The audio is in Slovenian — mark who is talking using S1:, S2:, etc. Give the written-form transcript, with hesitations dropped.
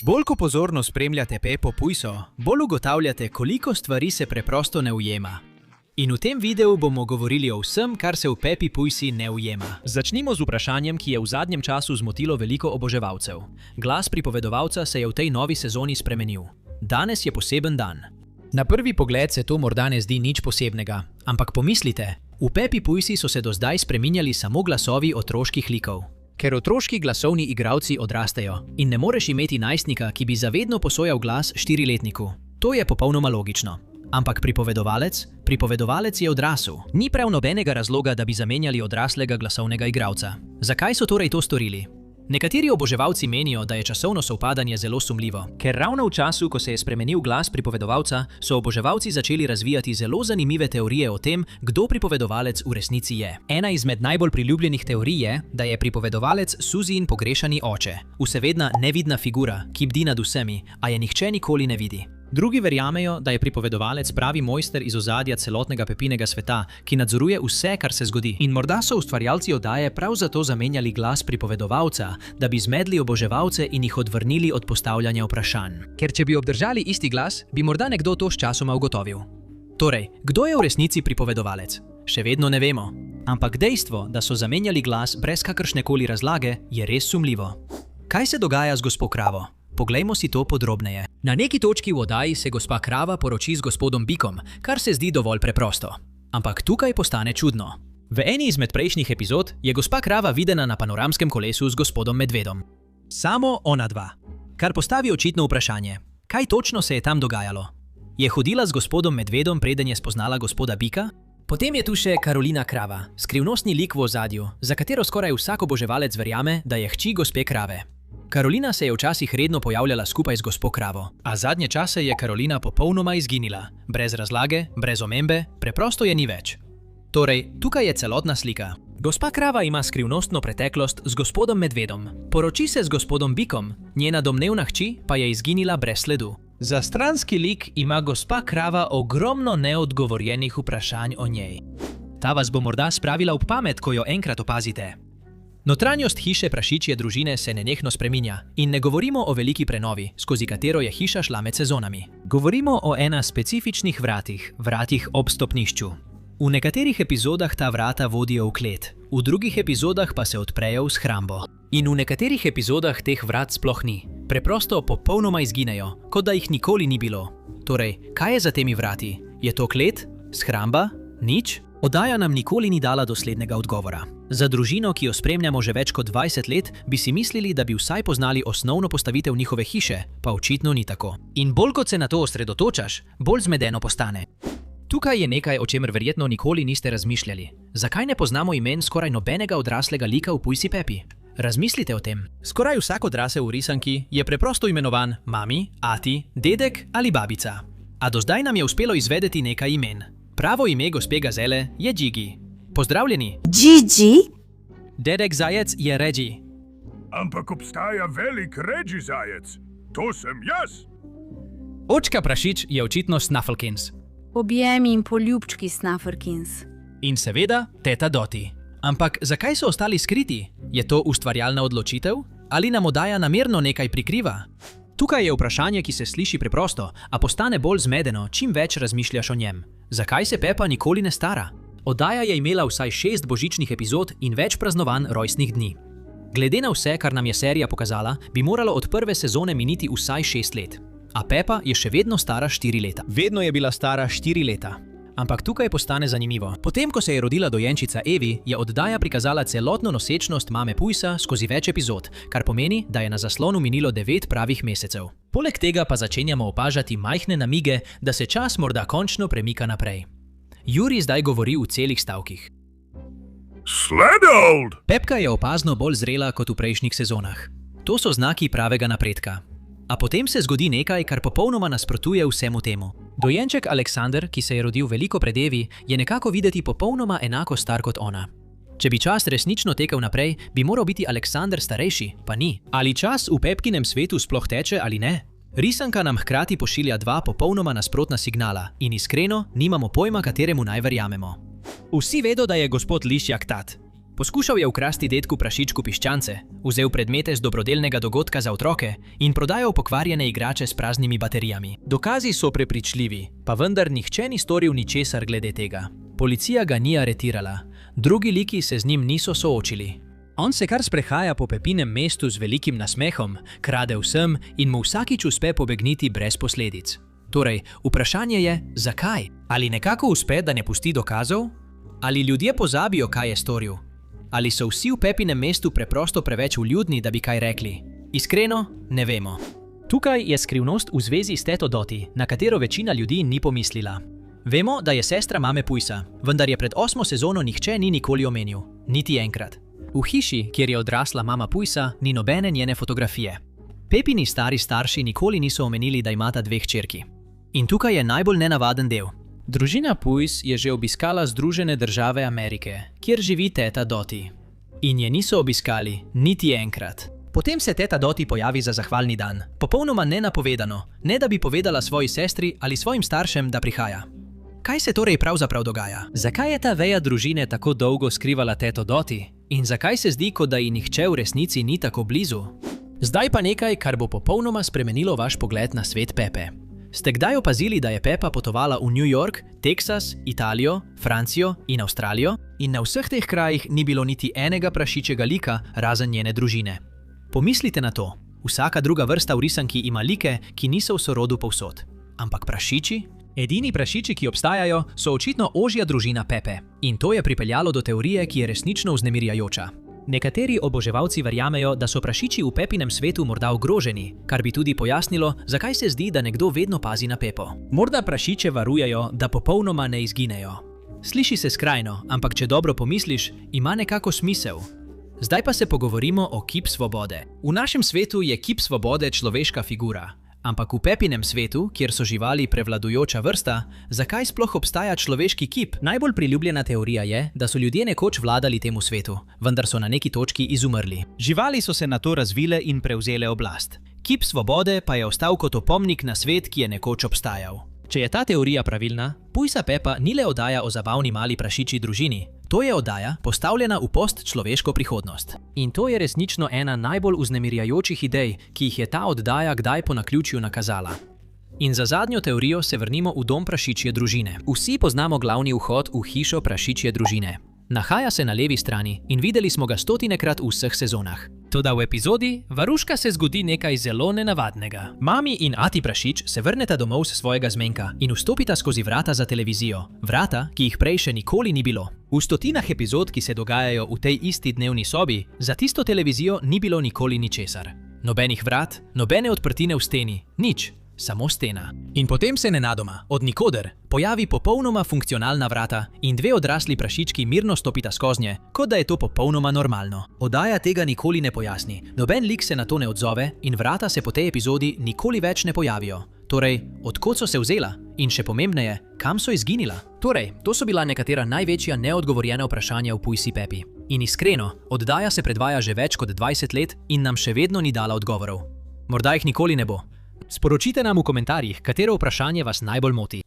S1: Bolj ko pozorno spremljate Pepo Pujso, bolj ugotavljate, koliko stvari se preprosto ne ujema. In v tem videu bomo govorili o vsem, kar se v Pepi Pujsi ne ujema.
S2: Začnimo z vprašanjem, ki je v zadnjem času zmotilo veliko oboževalcev. Glas pripovedovalca se je v tej novi sezoni spremenil. Danes je poseben dan.
S1: Na prvi pogled se to morda ne zdi nič posebnega, ampak pomislite, v Pepi Pujsi so se do zdaj spreminjali samo glasovi otroških likov. Ker otroški glasovni igralci odrastejo in ne moreš imeti najstnika, ki bi zavedno posojal glas 4-letniku. To je popolnoma logično. Ampak pripovedovalec je odrasel.
S2: Ni prav nobenega razloga, da bi zamenjali odraslega glasovnega igralca.
S1: Zakaj so torej to storili? Nekateri oboževalci menijo, da je časovno sovpadanje zelo sumljivo.
S2: Ker ravno v času, ko se je spremenil glas pripovedovalca, so oboževalci začeli razvijati zelo zanimive teorije o tem, kdo pripovedovalec v resnici je. Ena izmed najbolj priljubljenih teorij je, da je pripovedovalec Suzijin pogrešani oče. Vsevedna nevidna figura, ki bdi nad vsemi, a je nihče nikoli ne vidi. Drugi verjamejo, da je pripovedovalec pravi mojster iz ozadja celotnega Pepinega sveta, ki nadzoruje vse, kar se zgodi. In morda so ustvarjalci oddaje prav zato zamenjali glas pripovedovalca, da bi zmedli oboževalce in jih odvrnili od postavljanja vprašanj. Ker če bi obdržali isti glas, bi morda nekdo to sčasoma ugotovil.
S1: Torej, kdo je v resnici pripovedovalec? Še vedno ne vemo. Ampak dejstvo, da so zamenjali glas brez kakršnekoli razlage, je res sumljivo. Kaj se dogaja z gospo Kravo? Poglejmo si to podrobneje.
S2: Na neki točki v oddaji se gospa Krava poroči z gospodom Bikom, kar se zdi dovolj preprosto.
S1: Ampak tukaj postane čudno. V eni izmed prejšnjih epizod je gospa Krava videna na panoramskem kolesu z gospodom Medvedom. Samo ona dva. Kar postavi očitno vprašanje. Kaj točno se je tam dogajalo? Je hodila z gospodom Medvedom, preden je spoznala gospoda Bika? Potem je tu še Karolina Krava, skrivnostni lik v ozadju, za katero skoraj vsak oboževalec verjame, da je hči gospe Krave. Karolina se je včasih redno pojavljala skupaj z gospo Kravo, a zadnje čase je Karolina popolnoma izginila. Brez razlage, brez omembe, preprosto je ni več. Torej, tukaj je celotna slika. Gospa Krava ima skrivnostno preteklost z gospodom Medvedom. Poroči se z gospodom Bikom, njena domnevna hči pa je izginila brez sledu. Za stranski lik ima gospa Krava ogromno neodgovorjenih vprašanj o njej. Ta vas bo morda spravila v pamet, ko jo enkrat opazite. Notranjost hiše prašičje družine se nenehno spreminja in ne govorimo o veliki prenovi, skozi katero je hiša šla med sezonami. Govorimo o specifičnih vratih ob stopnišču. V nekaterih epizodah ta vrata vodijo v klet, v drugih epizodah pa se odprejo v shrambo. In v nekaterih epizodah teh vrat sploh ni. Preprosto popolnoma izginejo, kot da jih nikoli ni bilo. Torej, kaj je za temi vrati? Je to klet? Shramba? Nič? Oddaja nam nikoli ni dala doslednega odgovora. Za družino, ki jo spremljamo že več kot 20 let, bi si mislili, da bi vsaj poznali osnovno postavitev njihove hiše, pa očitno ni tako. In bolj kot se na to osredotočaš, bolj zmedeno postane. Tukaj je nekaj, o čemer verjetno nikoli niste razmišljali. Zakaj ne poznamo imen skoraj nobenega odraslega lika v Pujsi Pepi? Razmislite o tem. Skoraj vsak odrasel v risanki je preprosto imenovan mami, ati, dedek ali babica. A do zdaj nam je uspelo izvedeti nekaj imen. Pravo ime gospe Gazele je Gigi. Pozdravljeni.
S3: Gigi?
S1: Dedek Zajec je Reggie.
S4: Ampak obstaja velik Reggie Zajec. To sem jaz.
S1: Očka prašič je očitno Snufflekins.
S3: Objemi in poljubčki Snufflekins.
S1: In seveda teta Doti. Ampak zakaj so ostali skriti? Je to ustvarjalna odločitev? Ali nam oddaja namerno nekaj prikriva? Tukaj je vprašanje, ki se sliši preprosto, a postane bolj zmedeno, čim več razmišljaš o njem. Zakaj se Pepa nikoli ne stara? Oddaja je imela vsaj 6 božičnih epizod in več praznovanj rojstnih dni. Glede na vse, kar nam je serija pokazala, bi moralo od prve sezone miniti vsaj 6 let. A Pepa je še vedno stara 4 leta. Vedno je bila stara 4 leta. Ampak tukaj postane zanimivo. Potem, ko se je rodila dojenčica Evi, je oddaja prikazala celotno nosečnost mame Pujsa skozi več epizod, kar pomeni, da je na zaslonu minilo 9 pravih mesecev. Poleg tega pa začenjamo opažati majhne namige, da se čas morda končno premika naprej. Juri zdaj govori v celih stavkih.
S4: Sledold!
S1: Pepka je opazno bolj zrela kot v prejšnjih sezonah. To so znaki pravega napredka. A potem se zgodi nekaj, kar popolnoma nasprotuje vsemu temu. Dojenček Aleksander, ki se je rodil veliko pred Evi, je nekako videti popolnoma enako star kot ona. Če bi čas resnično tekel naprej, bi moral biti Aleksander starejši, pa ni. Ali čas v Pepkinem svetu sploh teče ali ne? Risanka nam hkrati pošilja dva popolnoma nasprotna signala in iskreno nimamo pojma, kateremu naj verjamemo. Vsi vedo, da je gospod Lišjak tat.
S2: Poskušal je ukrasti dedku prašičku piščance, vzel predmete z dobrodelnega dogodka za otroke in prodajal pokvarjene igrače s praznimi baterijami. Dokazi so prepričljivi, pa vendar nihče ni storil ničesar glede tega. Policija ga ni aretirala, drugi liki se z njim niso soočili. On se kar sprehaja po Pepinem mestu z velikim nasmehom, krade vsem in mu vsakič uspe pobegniti brez posledic. Torej, vprašanje je, zakaj? Ali nekako uspe, da ne pusti dokazov? Ali ljudje pozabijo, kaj je storil? Ali so vsi v Pepinem mestu preprosto preveč vljudni, da bi kaj rekli? Iskreno, ne vemo. Tukaj je skrivnost v zvezi s teto Doti, na katero večina ljudi ni pomislila. Vemo, da je sestra mame Pujsa, vendar je pred 8. sezono nihče ni nikoli omenil, niti enkrat. V hiši, kjer je odrasla mama Pujsa, ni nobene njene fotografije. Pepini stari starši nikoli niso omenili, da imata 2 hčerki. In tukaj je najbolj nenavaden del. Družina Pujs je že obiskala Združene države Amerike, kjer živi teta Doti. In je niso obiskali niti enkrat. Potem se teta Doti pojavi za zahvalni dan, popolnoma nenapovedano, ne da bi povedala svoji sestri ali svojim staršem, da prihaja. Kaj se torej pravzaprav dogaja? Zakaj je ta veja družine tako dolgo skrivala teto Doti? In zakaj se zdi, kot da ji nihče v resnici ni tako blizu? Zdaj pa nekaj, kar bo popolnoma spremenilo vaš pogled na svet Pepe. Ste kdaj opazili, da je Pepa potovala v New York, Teksas, Italijo, Francijo in Avstralijo? In na vseh teh krajih ni bilo niti enega prašičjega lika, razen njene družine. Pomislite na to. Vsaka druga vrsta v risanki ima like, ki niso v sorodu povsod. Ampak prašiči? Edini prašiči, ki obstajajo, so očitno ožja družina Pepe. In to je pripeljalo do teorije, ki je resnično vznemirjajoča. Nekateri oboževalci verjamejo, da so prašiči v Pepinem svetu morda ogroženi, kar bi tudi pojasnilo, zakaj se zdi, da nekdo vedno pazi na Pepo. Morda prašiče varujejo, da popolnoma ne izginejo. Sliši se skrajno, ampak če dobro pomisliš, ima nekako smisel. Zdaj pa se pogovorimo o kip svobode. V našem svetu je kip svobode človeška figura. Ampak v Pepinem svetu, kjer so živali prevladujoča vrsta, zakaj sploh obstaja človeški kip? Najbolj priljubljena teorija je, da so ljudje nekoč vladali temu svetu, vendar so na neki točki izumrli. Živali so se nato razvile in prevzele oblast. Kip svobode pa je ostal kot opomnik na svet, ki je nekoč obstajal. Če je ta teorija pravilna, Pujsa Pepa ni le oddaja o zabavni mali prašičji družini. To je oddaja, postavljena v postčloveško prihodnost. In to je resnično ena najbolj vznemirjajočih idej, ki jih je ta oddaja kdaj po naključju nakazala. In za zadnjo teorijo se vrnimo v dom prašičje družine. Vsi poznamo glavni vhod v hišo prašičje družine. Nahaja se na levi strani in videli smo ga stotinekrat v vseh sezonah. Toda v epizodi Varuška se zgodi nekaj zelo nenavadnega. Mami in ati prašič se vrneta domov s svojega zmenka in vstopita skozi vrata za televizijo. Vrata, ki jih prej še nikoli ni bilo. V stotinah epizod, ki se dogajajo v tej isti dnevni sobi, za tisto televizijo ni bilo nikoli ničesar. Nobenih vrat, nobene odprtine v steni, nič. Samo stena. In potem se nenadoma, od nikoder, pojavi popolnoma funkcionalna vrata in 2 odrasli prašički mirno stopita skoznje, kot da je to popolnoma normalno. Oddaja tega nikoli ne pojasni, noben lik se na to ne odzove in vrata se po tej epizodi nikoli več ne pojavijo. Torej, odkot so se vzela? In še pomembneje, kam so izginila? Torej, to so bila nekatera največja neodgovorjena vprašanja v Pujsi Pepi. In iskreno, oddaja se predvaja že več kot 20 let in nam še vedno ni dala odgovorov. Morda jih nikoli ne bo. Sporočite nam v komentarjih, katero vprašanje vas najbolj moti.